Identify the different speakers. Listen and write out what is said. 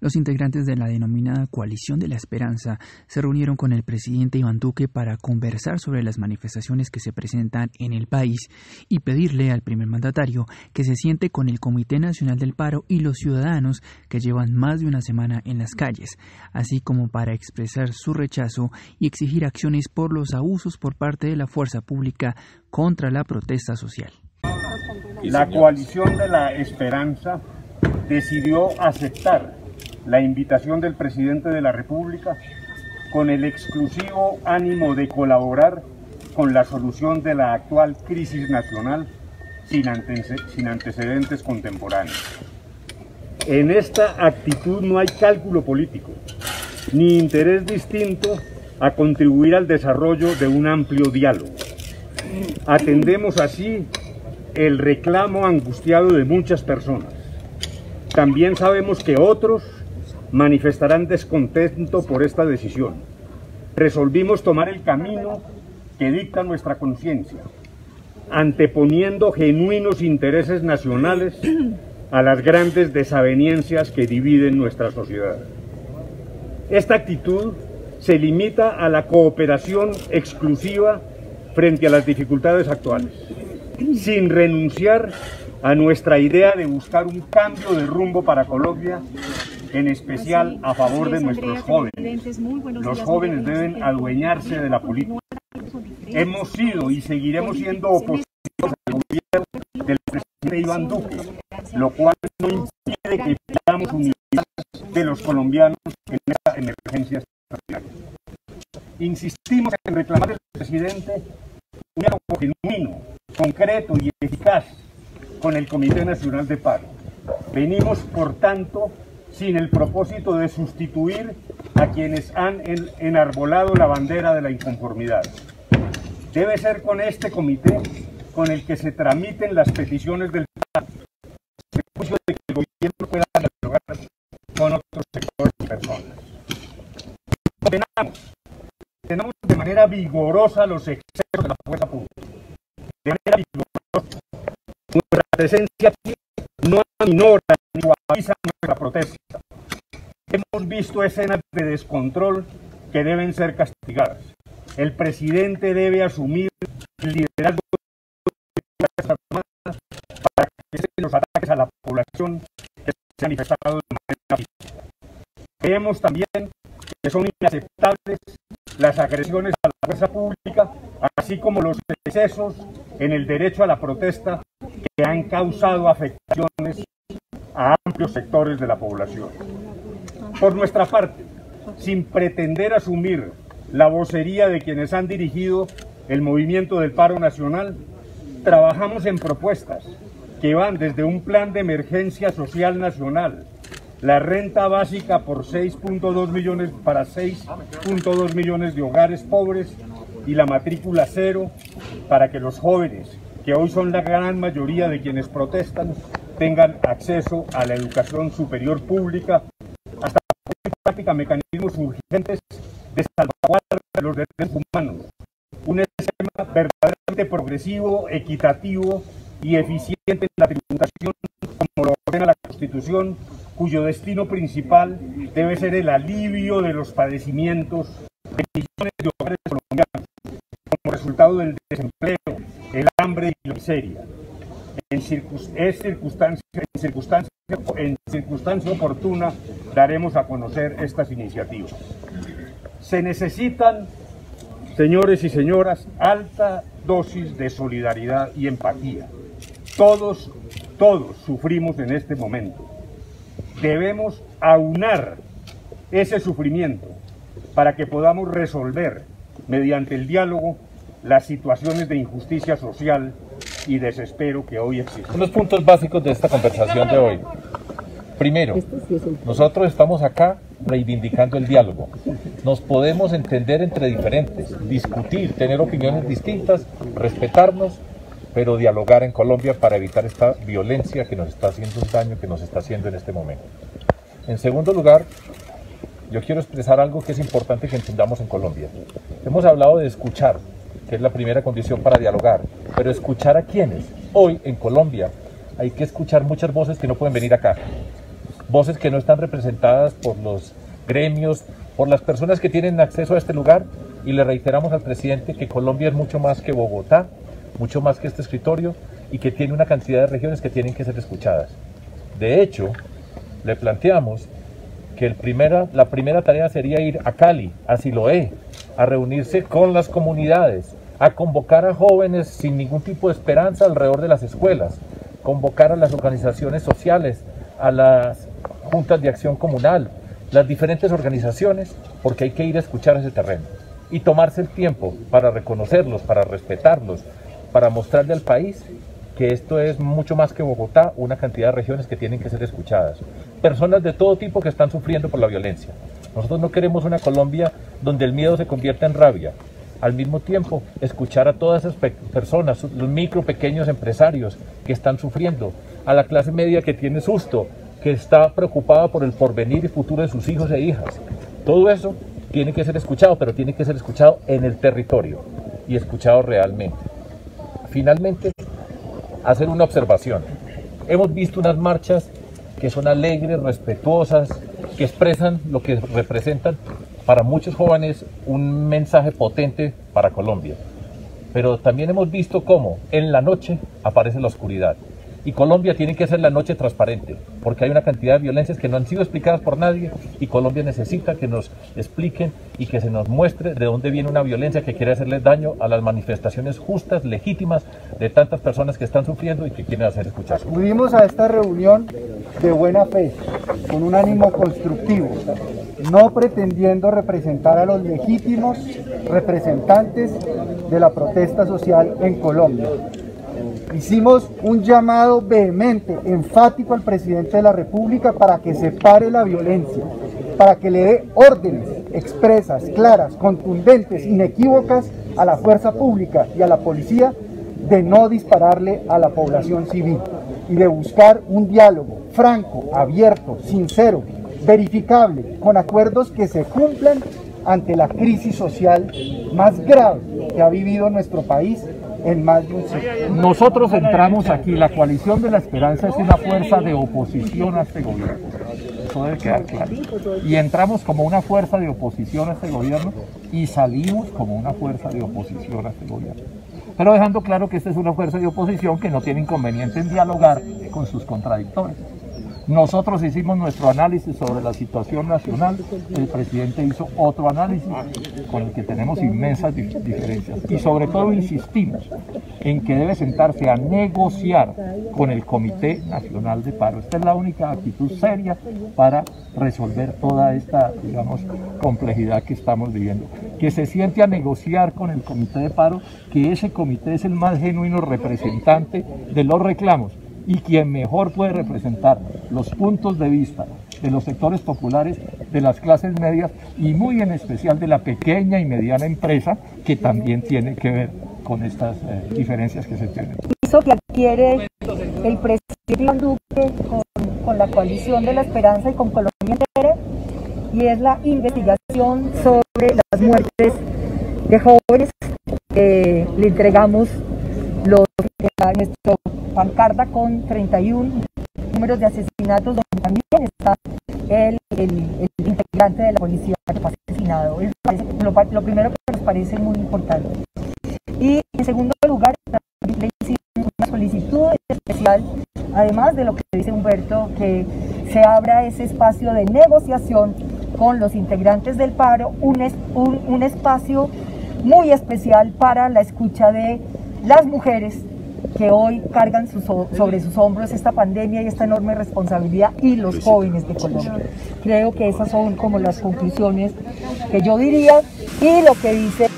Speaker 1: Los integrantes de la denominada Coalición de la Esperanza se reunieron con el presidente Iván Duque para conversar sobre las manifestaciones que se presentan en el país y pedirle al primer mandatario que se siente con el Comité Nacional del Paro y los ciudadanos que llevan más de una semana en las calles, así como para expresar su rechazo y exigir acciones por los abusos por parte de la fuerza pública contra la protesta social.
Speaker 2: La Coalición de la Esperanza decidió aceptar la invitación del presidente de la República con el exclusivo ánimo de colaborar con la solución de la actual crisis nacional sin antecedentes contemporáneos. En esta actitud no hay cálculo político, ni interés distinto a contribuir al desarrollo de un amplio diálogo. Atendemos así el reclamo angustiado de muchas personas. También sabemos que otros manifestarán descontento por esta decisión. Resolvimos tomar el camino que dicta nuestra conciencia, anteponiendo genuinos intereses nacionales a las grandes desavenencias que dividen nuestra sociedad. Esta actitud se limita a la cooperación exclusiva frente a las dificultades actuales, sin renunciar a nuestra idea de buscar un cambio de rumbo para Colombia, en especial a favor de nuestros jóvenes. Los jóvenes deben adueñarse de la política. Hemos sido y seguiremos siendo opositores al gobierno del presidente Iván Duque, lo cual no impide que pidamos unidad de los colombianos en esta emergencia nacional. Insistimos en reclamar al presidente un diálogo genuino, concreto y eficaz con el Comité Nacional de Paro. Venimos, por tanto, sin el propósito de sustituir a quienes han enarbolado la bandera de la inconformidad. Debe ser con este comité con el que se tramiten las peticiones del paro, en juicio de que el gobierno pueda dialogar con otros sectores y personas. Condenamos de manera vigorosa los excesos de la fuerza pública. De manera vigorosa. Nuestra presencia aquí no aminora ni suaviza nuestra protesta. Hemos visto escenas de descontrol que deben ser castigadas. El presidente debe asumir el liderazgo de las armadas para que cesen los ataques a la población que se han manifestado de manera física. Creemos también que son inaceptables las agresiones a la fuerza pública, así como los excesos en el derecho a la protesta que han causado afectaciones a amplios sectores de la población. Por nuestra parte, sin pretender asumir la vocería de quienes han dirigido el movimiento del paro nacional, trabajamos en propuestas que van desde un plan de emergencia social nacional, la renta básica por 6.2 millones para 6.2 millones de hogares pobres y la matrícula cero para que los jóvenes, que hoy son la gran mayoría de quienes protestan, tengan acceso a la educación superior pública, hasta la práctica mecanismos urgentes de salvaguarda de los derechos humanos, un esquema verdaderamente progresivo, equitativo y eficiente en la tributación, como lo ordena la Constitución, cuyo destino principal debe ser el alivio de los padecimientos de millones de hogares colombianos, como resultado del desempleo, el hambre y la miseria. En circunstancia oportuna daremos a conocer estas iniciativas. Se necesitan, señores y señoras, alta dosis de solidaridad y empatía. Todos sufrimos en este momento. Debemos aunar ese sufrimiento para que podamos resolver, mediante el diálogo, las situaciones de injusticia social y desespero que hoy existen.
Speaker 3: Unos puntos básicos de esta conversación de hoy. Primero, nosotros estamos acá reivindicando el diálogo. Nos podemos entender entre diferentes, discutir, tener opiniones distintas, respetarnos, pero dialogar en Colombia para evitar esta violencia que nos está haciendo un daño, que nos está haciendo en este momento. En segundo lugar, yo quiero expresar algo que es importante que entendamos en Colombia. Hemos hablado de escuchar, que es la primera condición para dialogar, pero escuchar a quiénes. Hoy en Colombia hay que escuchar muchas voces que no pueden venir acá. voces que no están representadas por los gremios, por las personas que tienen acceso a este lugar, y le reiteramos al presidente que Colombia es mucho más que Bogotá, mucho más que este escritorio, y que tiene una cantidad de regiones que tienen que ser escuchadas. De hecho, le planteamos que la primera tarea sería ir a Cali, a Siloé, a reunirse con las comunidades, a convocar a jóvenes sin ningún tipo de esperanza alrededor de las escuelas, convocar a las organizaciones sociales, a las juntas de acción comunal, las diferentes organizaciones, porque hay que ir a escuchar ese terreno y tomarse el tiempo para reconocerlos, para respetarlos, para mostrarle al país que esto es mucho más que Bogotá, una cantidad de regiones que tienen que ser escuchadas. Personas de todo tipo que están sufriendo por la violencia. Nosotros no queremos una Colombia donde el miedo se convierta en rabia. Al mismo tiempo, escuchar a todas esas personas, los micro, pequeños empresarios que están sufriendo, a la clase media que tiene susto, que está preocupada por el porvenir y futuro de sus hijos e hijas. Todo eso tiene que ser escuchado, pero tiene que ser escuchado en el territorio y escuchado realmente. Finalmente, hacer una observación. Hemos visto unas marchas que son alegres, respetuosas, que expresan lo que representan para muchos jóvenes un mensaje potente para Colombia. Pero también hemos visto cómo en la noche aparece la oscuridad. Y Colombia tiene que ser la noche transparente, porque hay una cantidad de violencias que no han sido explicadas por nadie, y Colombia necesita que nos expliquen y que se nos muestre de dónde viene una violencia que quiere hacerles daño a las manifestaciones justas, legítimas, de tantas personas que están sufriendo y que quieren hacer escuchar.
Speaker 4: Acudimos a esta reunión de buena fe, con un ánimo constructivo, no pretendiendo representar a los legítimos representantes de la protesta social en Colombia. Hicimos un llamado vehemente, enfático al presidente de la República para que se pare la violencia, para que le dé órdenes expresas, claras, contundentes, inequívocas a la fuerza pública y a la policía de no dispararle a la población civil y de buscar un diálogo franco, abierto, sincero, verificable, con acuerdos que se cumplan ante la crisis social más grave que ha vivido nuestro país en más de un siglo.
Speaker 5: Nosotros entramos aquí, la coalición de la esperanza es una fuerza de oposición a este gobierno, eso debe quedar claro, y entramos como una fuerza de oposición a este gobierno y salimos como una fuerza de oposición a este gobierno, pero dejando claro que esta es una fuerza de oposición que no tiene inconveniente en dialogar con sus contradictores. Nosotros hicimos nuestro análisis sobre la situación nacional, el presidente hizo otro análisis con el que tenemos inmensas diferencias y sobre todo insistimos en que debe sentarse a negociar con el Comité Nacional de Paro. Esta es la única actitud seria para resolver toda esta, digamos, complejidad que estamos viviendo. Que se siente a negociar con el Comité de Paro, que ese comité es el más genuino representante de los reclamos y quien mejor puede representar los puntos de vista de los sectores populares, de las clases medias y muy en especial de la pequeña y mediana empresa, que también tiene que ver con estas diferencias que se tienen.
Speaker 6: Eso que adquiere el presidente Iván Duque con la coalición de la esperanza y con Colombia entera, y es la investigación sobre las muertes de jóvenes. Le entregamos nuestra pancarta con 31 números de asesinatos, donde también está el integrante de la policía que fue asesinado. Es lo primero que nos parece muy importante. Y en segundo lugar, le hicimos una solicitud especial, además de lo que dice Humberto, que se abra ese espacio de negociación con los integrantes del paro, un espacio muy especial para la escucha de las mujeres que hoy cargan sobre sus hombros esta pandemia y esta enorme responsabilidad, y los jóvenes de Colombia. Creo que esas son como las conclusiones que yo diría, y lo que dice